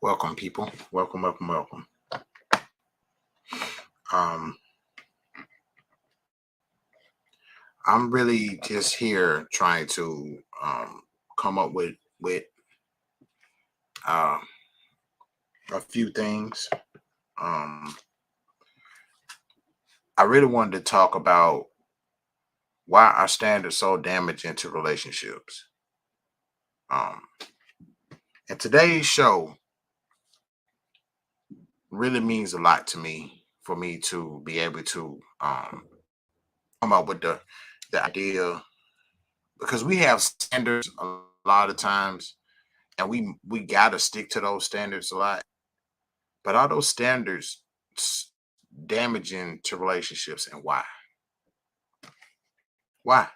Welcome, people. Welcome, welcome, welcome. Um, I'm really just here trying to come up with uh, a few things. Um, I really wanted to talk about why our standards so damaging to relationships. Um, and today's show really means a lot to me for me to be able to come up with the idea because we have standards a lot of times and we gotta stick to those standards a lot. But are those standards damaging to relationships, and why? Why?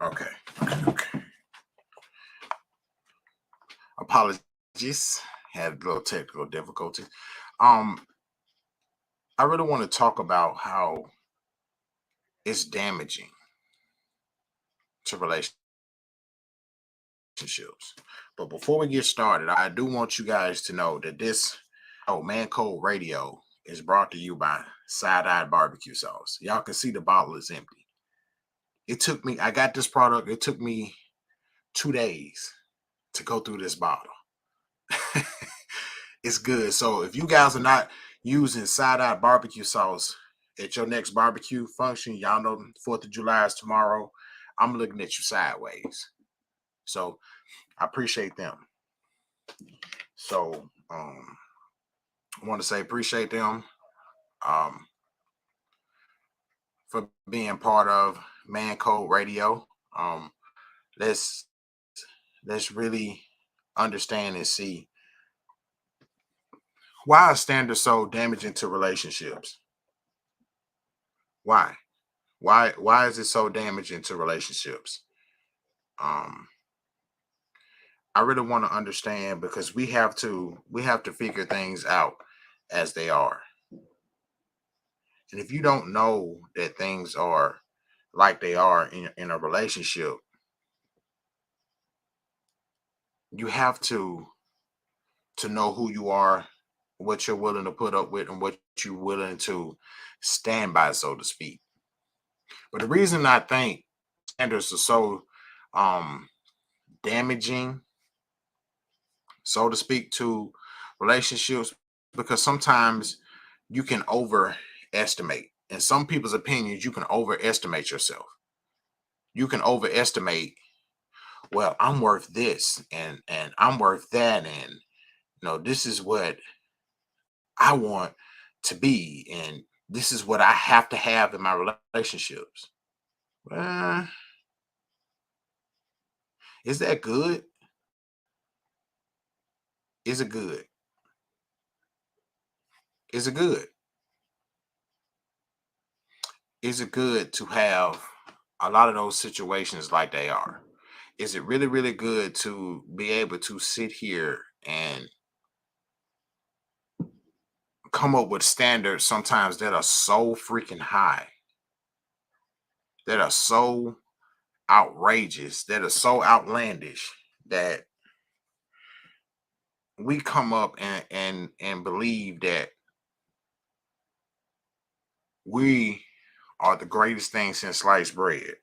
Okay. Okay. Okay. Apologies. Had a little technical difficulty. Um, I really want to talk about how it's damaging to relationships. But before we get started, I do want you guys to know that this Man Cold Radio is brought to you by Side Eye Barbecue Sauce. Y'all can see the bottle is empty. I got this product, it took me 2 days to go through this bottle. It's good. So if you guys are not using Side Eye Barbecue Sauce at your next barbecue function, y'all know 4th of July is tomorrow. I'm looking at you sideways. So I appreciate them. So I want to say appreciate them um, for being part of Man Code Radio. Um, let's let's really understand and see why are standards so damaging to relationships. Why? Why is it so damaging to relationships? Um, I really want to understand because we have to figure things out as they are. And if you don't know that things are like they are in a relationship, you have to know who you are, what you're willing to put up with, and what you're willing to stand by, so to speak. But the reason I think standards are so um damaging, so to speak, to relationships, because sometimes you can overestimate. In some people's opinions, you can overestimate yourself. You can overestimate, well, I'm worth this and I'm worth that, and this is what I want to be, and this is what I have to have in my relationships. Well, is that good? Is it good? Is it good? Is it good to have a lot of those situations like they are? Is it really, really good to be able to sit here and come up with standards sometimes that are so freaking high, that are so outrageous, that are so outlandish that we come up and believe that we are the greatest thing since sliced bread.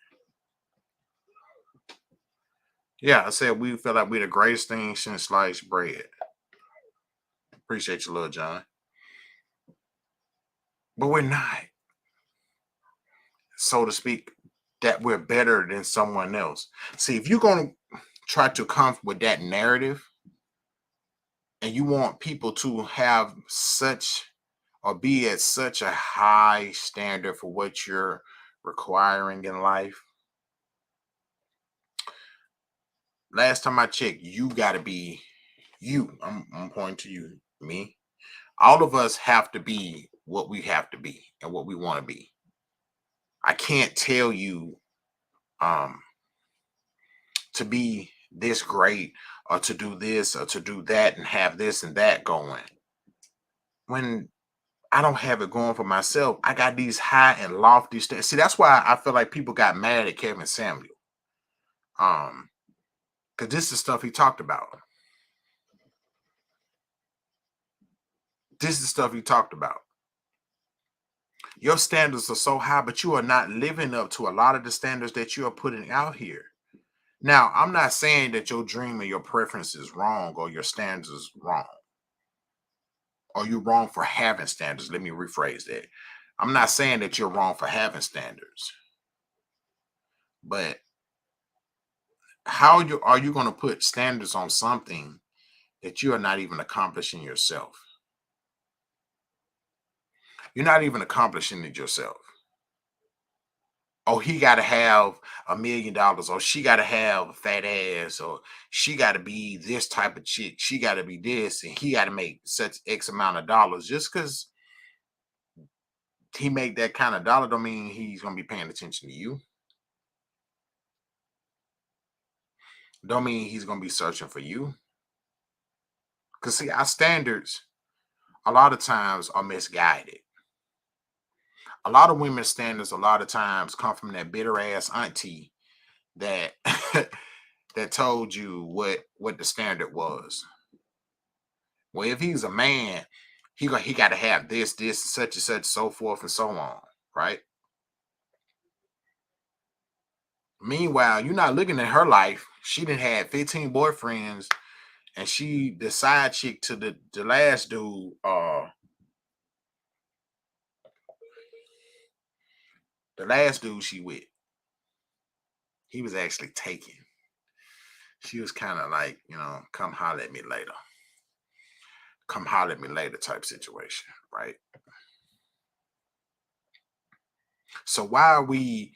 Yeah, I said we feel like we're the greatest thing since sliced bread. Appreciate you, Lil John. But we're not, so to speak, that we're better than someone else. See, if you're going to try to come with that narrative and you want people to have such or be at such a high standard for what you're requiring in life, last time I checked, you got to be you. I'm pointing to you, me. All of us have to be what we have to be and what we want to be. I can't tell you um to be this great or to do this or to do that and have this and that going when I don't have it going for myself. I got these high and lofty standards. See, that's why I feel like people got mad at Kevin Samuel. Because this is stuff he talked about. This is stuff he talked about. Your standards are so high, but you are not living up to a lot of the standards that you are putting out here. Now, I'm not saying that your dream or your preference is wrong or your standards is wrong or you're wrong for having standards. Let me rephrase that. I'm not saying that you're wrong for having standards, but how are you going to put standards on something that you are not even accomplishing yourself? You're not even accomplishing it yourself. Oh, he got to have $1 million, or she got to have a fat ass, or she got to be this type of chick. She got to be this, and he got to make such X amount of dollars. Just because he make that kind of dollar, don't mean he's gonna be paying attention to you. Don't mean he's gonna be searching for you. Cause see, our standards a lot of times are misguided. A lot of women's standards a lot of times come from that bitter ass auntie that that told you what the standard was. Well, if he's a man, he got to have this, such and such, so forth and so on, right? Meanwhile, you're not looking at her life. She didn't have 15 boyfriends, and she the side chick to the last dude. The last dude she with, he was actually taken. She was kind of like, come holler at me later. Come holler at me later type situation, right? So why are we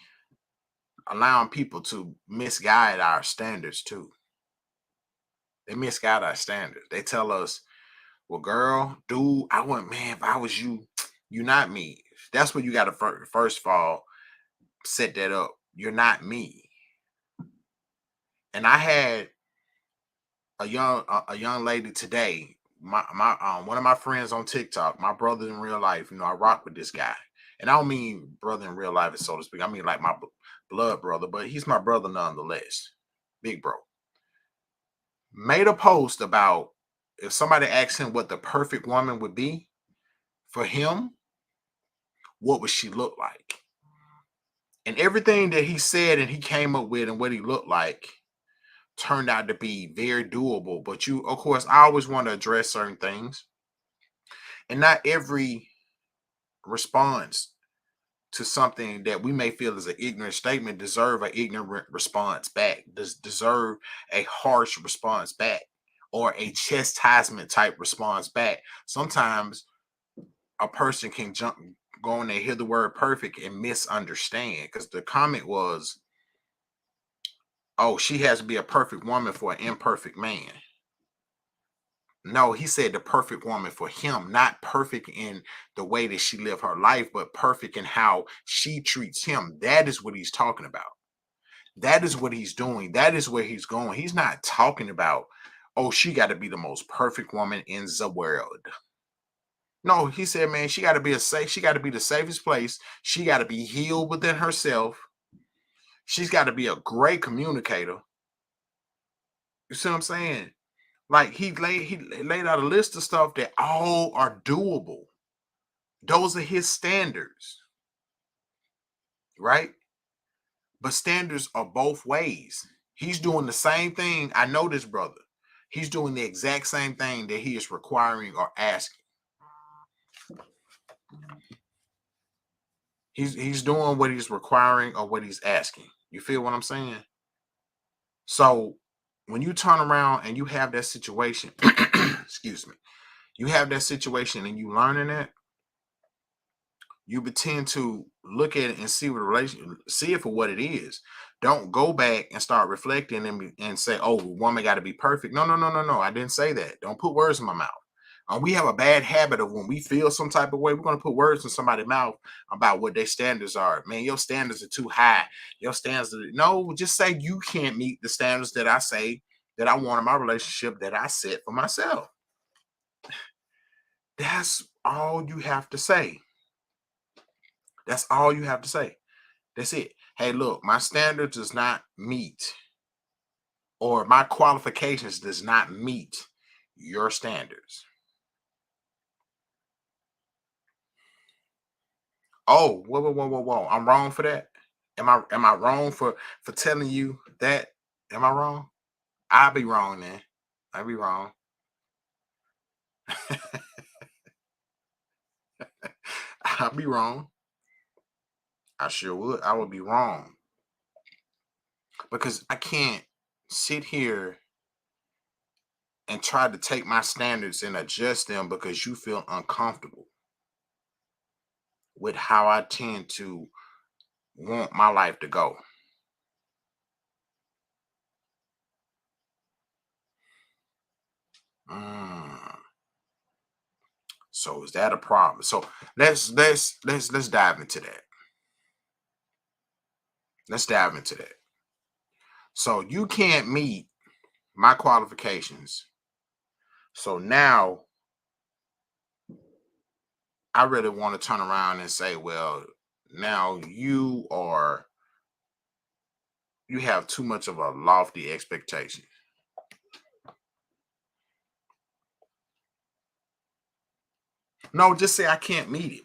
allowing people to misguide our standards too? They misguide our standards. They tell us, well, girl, dude, I want, man, if I was you, you're not me. That's what you got to first of all set that up. You're not me. And I had a young lady today. My one of my friends on TikTok, my brother in real life. I rock with this guy, and I don't mean brother in real life, so to speak. I mean like my blood brother, but he's my brother nonetheless. Big bro made a post about if somebody asked him what the perfect woman would be for him, what would she look like? And everything that he said and he came up with and what he looked like turned out to be very doable. But of course, I always want to address certain things. And not every response to something that we may feel is an ignorant statement deserve an ignorant response back, does deserve a harsh response back or a chastisement type response back. Sometimes a person can go in there, hear the word perfect and misunderstand because the comment was, oh, she has to be a perfect woman for an imperfect man. No, he said the perfect woman for him, not perfect in the way that she lived her life, but perfect in how she treats him. That is what he's talking about. That is what he's doing. That is where he's going. He's not talking about, oh, she got to be the most perfect woman in the world. No, he said, man, she got to be she got to be the safest place. She got to be healed within herself. She's got to be a great communicator. You see what I'm saying? Like he laid out a list of stuff that all are doable. Those are his standards, right? But standards are both ways. He's doing the same thing. I know this brother. He's doing the exact same thing that he is requiring or asking. He's doing what he's requiring or what he's asking. You feel what I'm saying? So when you turn around and you have that situation, excuse me, you have that situation and you learning it, you tend to look at it and see what the see it for what it is. Don't go back and start reflecting and say, "Oh, woman got to be perfect." No, no, no, no, no. I didn't say that. Don't put words in my mouth. We have a bad habit of when we feel some type of way, we're going to put words in somebody's mouth about what their standards are. Man, your standards are too high. Your standards are, no, just say you can't meet the standards that I say that I want in my relationship that I set for myself. That's all you have to say. That's all you have to say. That's it. Hey, look, my standards does not meet, or my qualifications does not meet your standards. Oh, whoa, whoa, whoa, whoa, whoa. I'm wrong for that. Am I wrong for telling you that? Am I wrong? I'll be wrong then. I'll be wrong. I'll be wrong. I sure would. I would be wrong because I can't sit here and try to take my standards and adjust them because you feel uncomfortable with how I tend to want my life to go. Mm. So is that a problem? So let's dive into that. Let's dive into that. So you can't meet my qualifications. So now I really want to turn around and say, well, now you have too much of a lofty expectation. No, just say I can't meet it.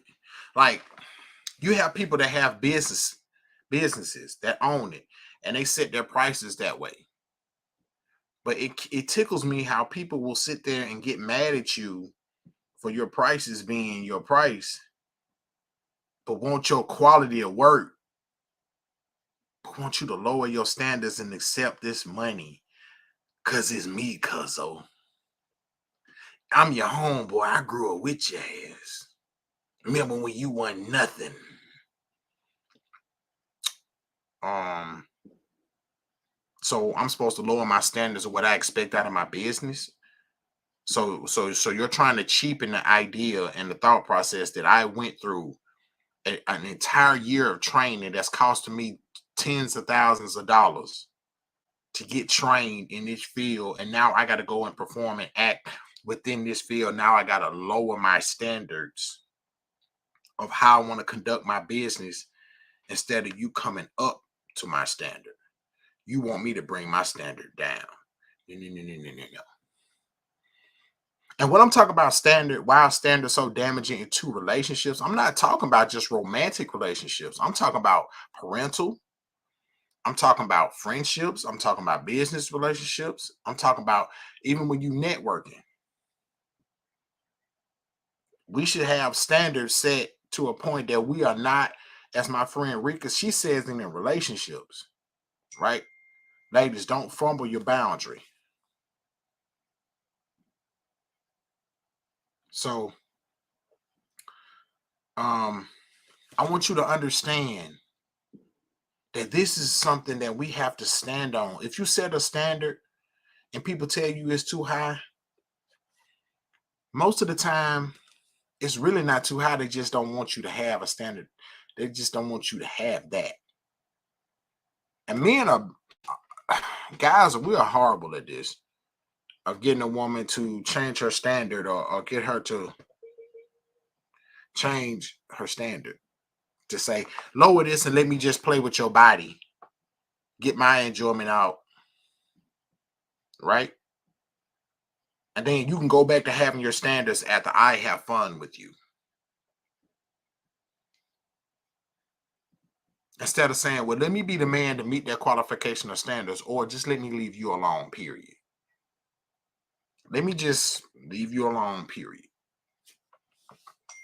Like you have people that have businesses that own it and they set their prices that way. But it tickles me how people will sit there and get mad at you for your prices being your price, but want your quality of work, but want you to lower your standards and accept this money because it's me, cuzzo. I'm your homeboy. I grew up with your ass. Remember when you won nothing? Um, so I'm supposed to lower my standards of what I expect out of my business. So you're trying to cheapen the idea and the thought process that I went through an entire year of training that's costing me tens of thousands of dollars to get trained in this field, and now I got to go and perform and act within this field. Now I got to lower my standards of how I want to conduct my business instead of you coming up to my standard. You want me to bring my standard down. No, no, no, no, no, no, no. And when I'm talking about standard, why are standards so damaging in two relationships? I'm not talking about just romantic relationships. I'm talking about parental. I'm talking about friendships. I'm talking about business relationships. I'm talking about even when you networking. We should have standards set to a point that we are not, as my friend Rika, she says in relationships, right? Ladies, don't fumble your boundary. So I want you to understand that this is something that we have to stand on. If you set a standard and people tell you it's too high, most of the time it's really not too high. They just don't want you to have a standard. They just don't want you to have that. And men are guys, we are horrible at this of getting a woman to change her standard or get her to change her standard to say, lower this and let me just play with your body, get my enjoyment out, right? And then you can go back to having your standards after I have fun with you. Instead of saying, well, let me be the man to meet that qualification or standards, or just let me leave you alone, period. Let me just leave you alone, period.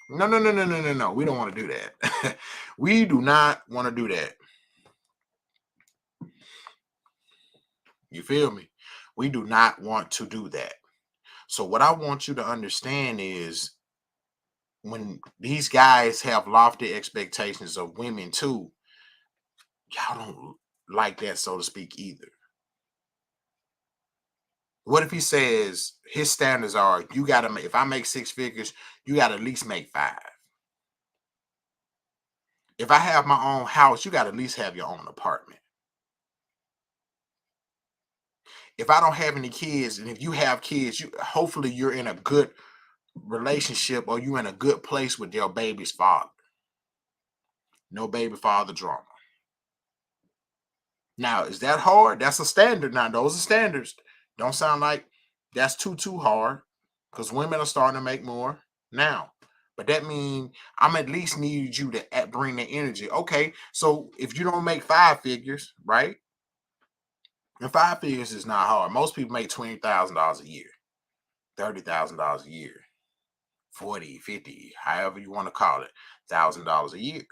No, no, no, no, no, no, no. We don't want to do that. We do not want to do that. You feel me? We do not want to do that. So what I want you to understand is when these guys have lofty expectations of women too, y'all don't like that, so to speak, either. What if he says his standards are you gotta make, if I make 6 figures, you gotta at least make 5. If I have my own house, you gotta at least have your own apartment. If I don't have any kids, and if you have kids, you hopefully you're in a good relationship or you're in a good place with your baby's father. No baby father drama. Now, is that hard? That's a standard. Now, those are standards. Don't sound like that's too hard because women are starting to make more now. But that means I'm at least need you to bring the energy. Okay, so if you don't make 5 figures, right? And 5 figures is not hard. Most people make $20,000 a year, $30,000 a year, 40, 50, however you want to call it, $1,000 a year.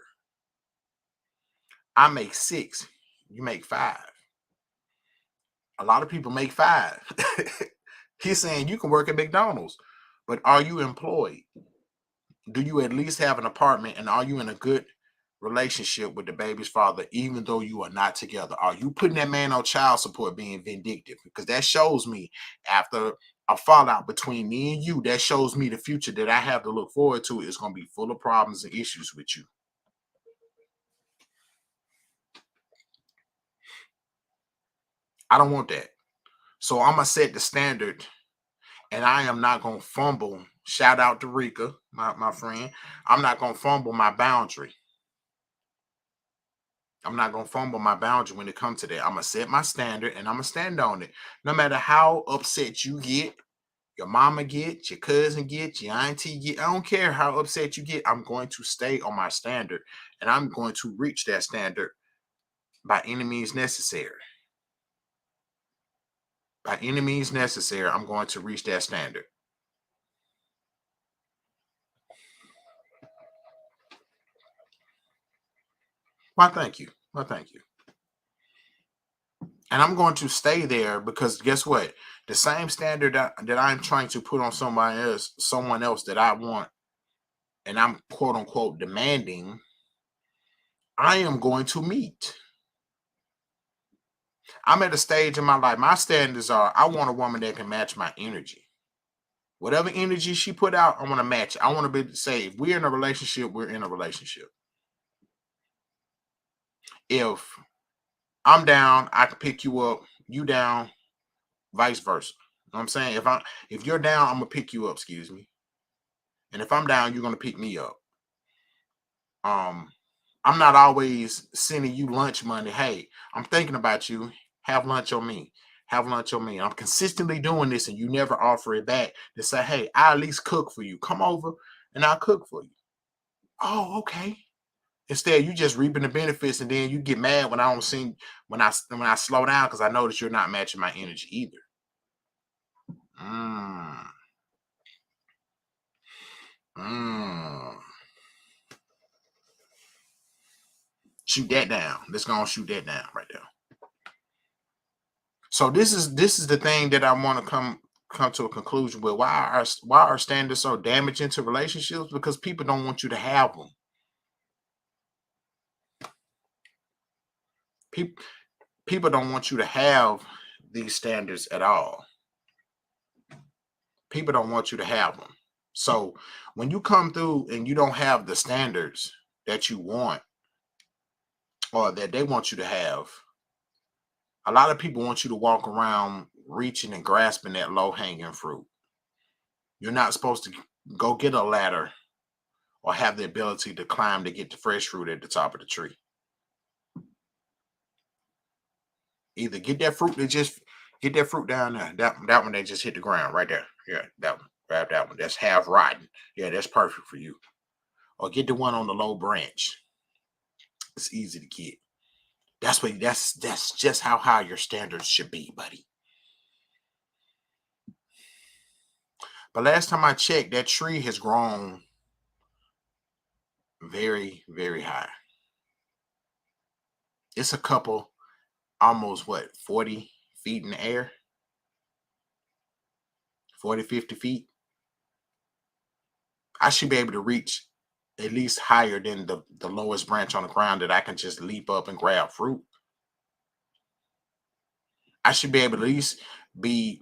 I make 6, you make 5. A lot of people make 5. He's saying you can work at McDonald's, but are you employed? Do you at least have an apartment, and are you in a good relationship with the baby's father, even though you are not together? Are you putting that man on child support being vindictive? Because that shows me, after a fallout between me and you, that shows me the future that I have to look forward to is going to be full of problems and issues with you. I don't want that. So I'm going to set the standard, and I am not going to fumble. Shout out to Rika, my friend. I'm not going to fumble my boundary. I'm not going to fumble my boundary when it comes to that. I'm going to set my standard and I'm going to stand on it. No matter how upset you get, your mama get, your cousin get, your auntie get, I don't care how upset you get. I'm going to stay on my standard, and I'm going to reach that standard by any means necessary. By any means necessary, I'm going to reach that standard. Why, thank you. Well, thank you. And I'm going to stay there because guess what? The same standard that I'm trying to put on someone else that I want, and I'm quote unquote demanding, I am going to meet. I'm at a stage in my life. My standards are I want a woman that can match my energy. Whatever energy she put out, I want to match it. I want to be able to say, if we're in a relationship, we're in a relationship. If I'm down, I can pick you up, you down, vice versa. You know what I'm saying? If you're down, I'm gonna pick you up, excuse me. And if I'm down, you're gonna pick me up. Um, I'm not always sending you lunch money. Hey, I'm thinking about you. Have lunch on me. Have lunch on me. I'm consistently doing this, and you never offer it back to say, hey, I at least cook for you. Come over and I'll cook for you. Oh, okay. Instead, you just reaping the benefits, and then you get mad when I don't see when I slow down because I notice you're not matching my energy either. Mm, mm. Shoot that down. Let's go and shoot that down right there. So this is the thing that I want to come to a conclusion with. Why are standards so damaging to relationships? Because people don't want you to have them. People don't want you to have these standards at all. People don't want you to have them. So when you come through and you don't have the standards that you want or that they want you to have, a lot of people want you to walk around reaching and grasping that low hanging fruit. You're not supposed to go get a ladder or have the ability to climb to get the fresh fruit at the top of the tree. Either get that fruit down there. That one that just hit the ground right there. Yeah, that one. Grab that one. That's half rotten. Yeah, that's perfect for you. Or get the one on the low branch. It's easy to get. That's just how high your standards should be, buddy. But last time I checked, that tree has grown very, very high. It's a couple, almost what, 40 feet in the air? 40, 50 feet. I should be able to reach at least higher than the lowest branch on the ground that I can just leap up and grab fruit. I should be able to at least be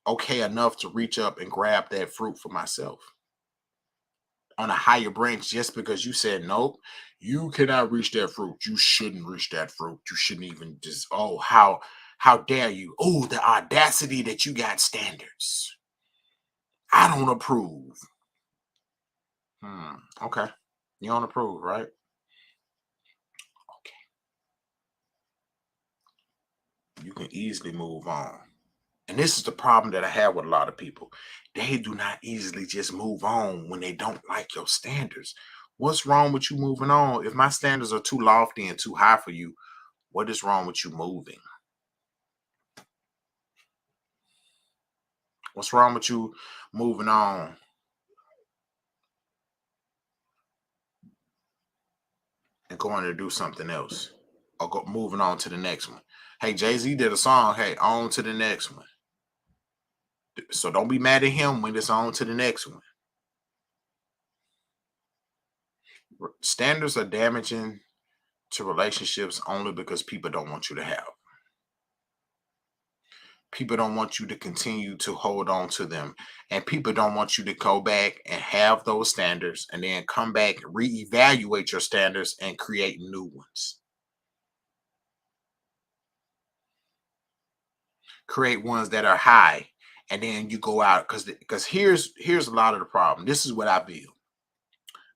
okay enough to reach up and grab that fruit for myself on a higher branch just because you said nope, you cannot reach that fruit. You shouldn't reach that fruit. You shouldn't even just how dare you? Oh, the audacity that you got standards. I don't approve. Okay. You don't approve, right? Okay. You can easily move on. And this is the problem that I have with a lot of people. They do not easily just move on when they don't like your standards. What's wrong with you moving on? If my standards are too lofty and too high for you, what is wrong with you moving? What's wrong with you moving on and going to do something else? Or moving on to the next one. Hey, Jay-Z did a song. Hey, on to the next one. So don't be mad at him when it's on to the next one. Standards are damaging to relationships only because people don't want you to have. People don't want you to continue to hold on to them. And people don't want you to go back and have those standards and then come back, reevaluate your standards and create new ones. Create ones that are high. And then you go out because here's a lot of the problem. This is what I feel.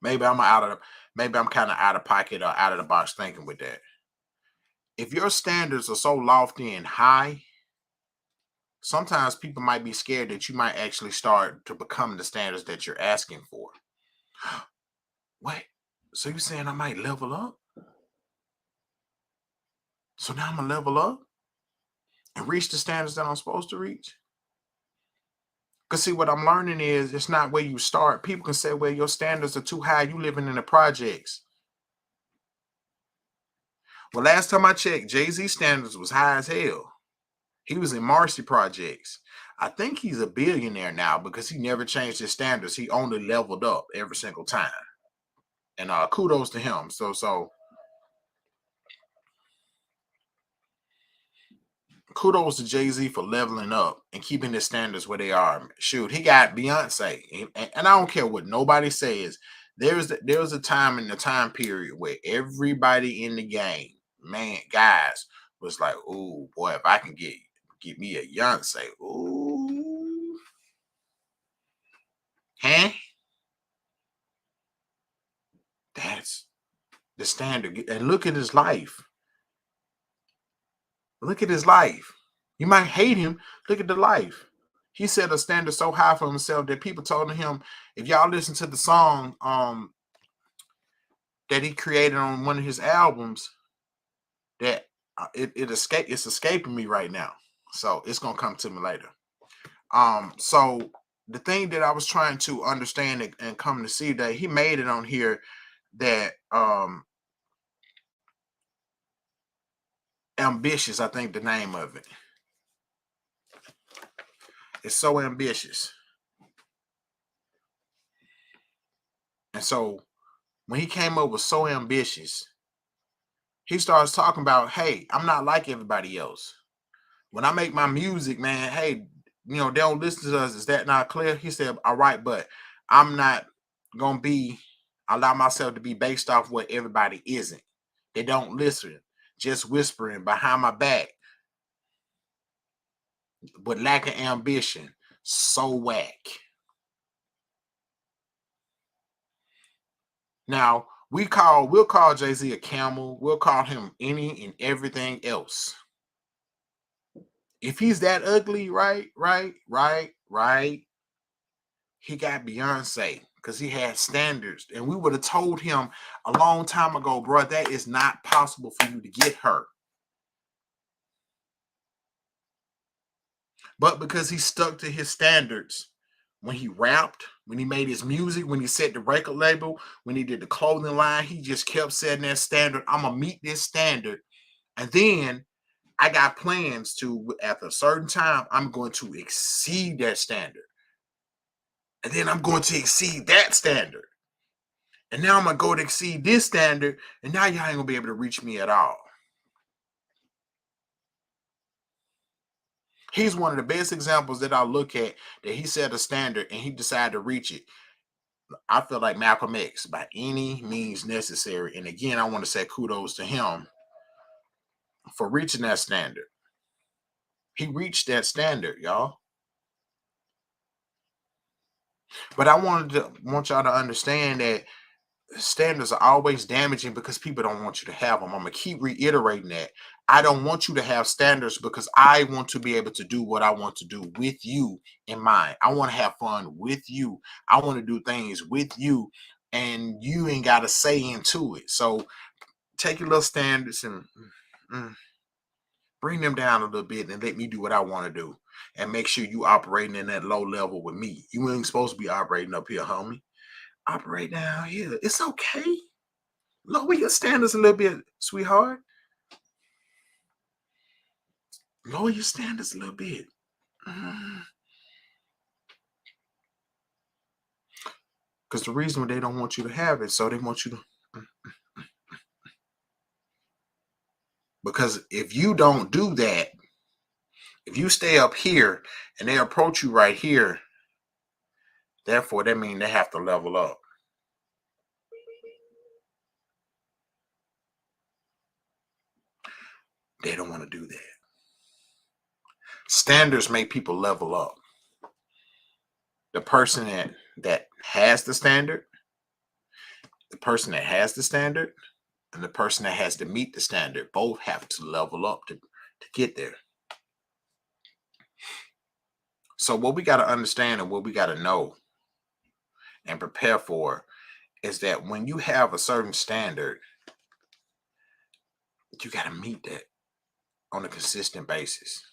Maybe I'm kind of out of pocket or out of the box thinking with that. If your standards are so lofty and high, sometimes people might be scared that you might actually start to become the standards that you're asking for. Wait, so you saying I might level up? So now I'm gonna level up and reach the standards that I'm supposed to reach? Because see, what I'm learning is it's not where you start. People can say, well, your standards are too high, you living in the projects. Well, last time I checked, Jay-Z standards was high as hell. He was in Marcy Projects. I think he's a billionaire now because he never changed his standards. He only leveled up every single time. And kudos to him. So kudos to Jay-Z for leveling up and keeping his standards where they are. Shoot, he got Beyonce. And I don't care what nobody says. There was a time in the time period where everybody in the game, man, guys, was like, oh boy, if I can get me a Beyonce, ooh, huh? That's the standard. And look at his life. Look at his life. You might hate him. Look at the life. He set a standard so high for himself that people told him, if y'all listen to the song that he created on one of his albums, that it's escaping me right now. So it's gonna come to me later. So the thing that I was trying to understand and come to see that he made it on here that ambitious, I think the name of it. It's so ambitious. And so when he came up with so ambitious, he starts talking about, hey, I'm not like everybody else. When I make my music, man, hey, they don't listen to us. Is that not clear? He said, all right, but I'm not gonna allow myself to be based off what everybody isn't. They don't listen, just whispering behind my back, but lacking ambition. So whack. Now we'll call Jay-Z a camel. We'll call him any and everything else. If he's that ugly, right, he got Beyonce because he had standards. And we would have told him a long time ago, bro, that is not possible for you to get her. But because he stuck to his standards, when he rapped, when he made his music, when he set the record label, when he did the clothing line, he just kept setting that standard. I'm going to meet this standard. And then I got plans to, at a certain time, I'm going to exceed that standard. And then I'm going to exceed that standard. And now I'm going to go to exceed this standard. And now y'all ain't going to be able to reach me at all. He's one of the best examples that I look at, that he set a standard and he decided to reach it. I feel like Malcolm X, by any means necessary. And again, I want to say kudos to him for reaching that standard. He reached that standard, y'all. But I want y'all to understand that standards are always damaging because people don't want you to have them. I'm gonna keep reiterating that. I don't want you to have standards because I want to be able to do what I want to do with you in mind. I want to have fun with you. I want to do things with you, and you ain't got a say into it. So take your little standards and mm, bring them down a little bit and let me do what I want to do. And make sure you operating in that low level with me. You ain't supposed to be operating up here, homie. Operate down here. It's okay. Lower your standards a little bit, sweetheart. Lower your standards a little bit. Because the reason they don't want you to have it, so they want you to. Because if you don't do that, if you stay up here and they approach you right here, therefore that means they have to level up. They don't want to do that. Standards make people level up. The person that has the standard, the person that has the standard, and the person that has to meet the standard both have to level up to get there. So what we got to understand and what we got to know and prepare for is that when you have a certain standard, you got to meet that on a consistent basis.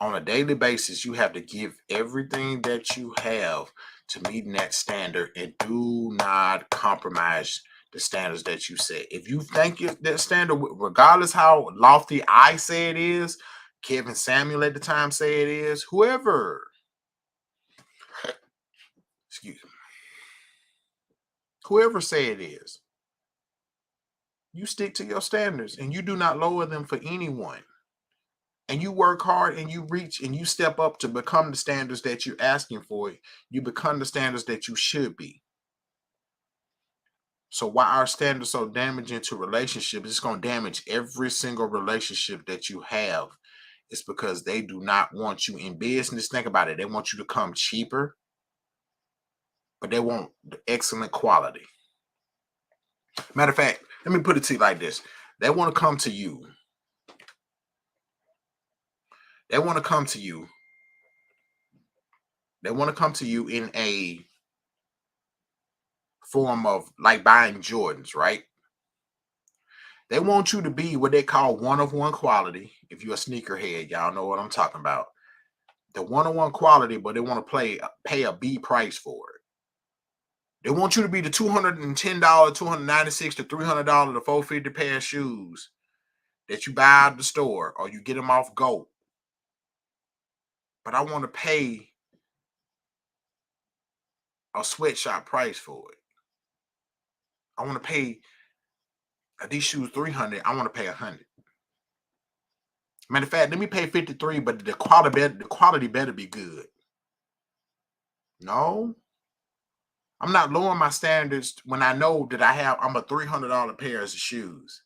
On a daily basis, you have to give everything that you have to meeting that standard, and do not compromise the standards that you set. If you think that standard, regardless how lofty I say it is, Kevin Samuel at the time say it is, whoever, excuse me, whoever say it is, you stick to your standards and you do not lower them for anyone. And you work hard and you reach and you step up to become the standards that you're asking for. You become the standards that you should be. So why our standards so damaging to relationships, it's going to damage every single relationship that you have. It's because they do not want you in business. Think about it. They want you to come cheaper, but they want the excellent quality. Matter of fact, let me put it to you like this. They want to come to you. They want to come to you. They want to come to you in a form of like buying Jordans, right? They want you to be what they call one-of-one quality. If you're a sneakerhead, y'all know what I'm talking about. The one-on-one quality, but they want to pay a B price for it. They want you to be the $210, $296 to $300, the $450 pair of shoes that you buy out the store or you get them off GOAT. But I want to pay a sweatshop price for it. I want to pay these shoes $300. I want to pay $100. Matter of fact, let me pay $53, but the quality better be good. No, I'm not lowering my standards when I know that I'm a $300 pair of shoes.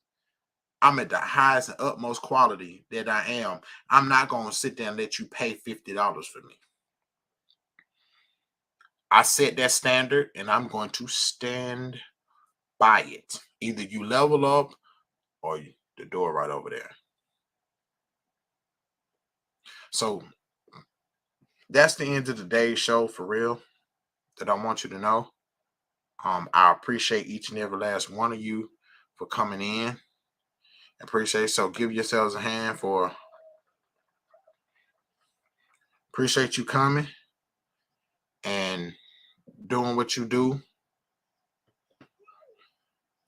I'm at the highest and utmost quality that I am. I'm not going to sit there and let you pay $50 for me. I set that standard and I'm going to stand by it. Either you level up or the door right over there. So that's the end of today's show, for real, that I want you to know. I appreciate each and every last one of you for coming in. Appreciate it. So give yourselves a hand for appreciate you coming and doing what you do.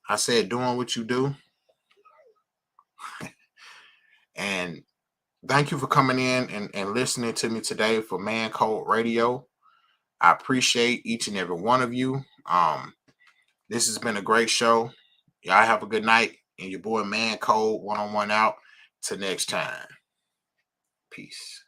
I said doing what you do. And thank you for coming in and listening to me today for Man Code Radio. I appreciate each and every one of you. This has been a great show. Y'all have a good night. And your boy Man Code 1-on-1 out. Till next time. Peace.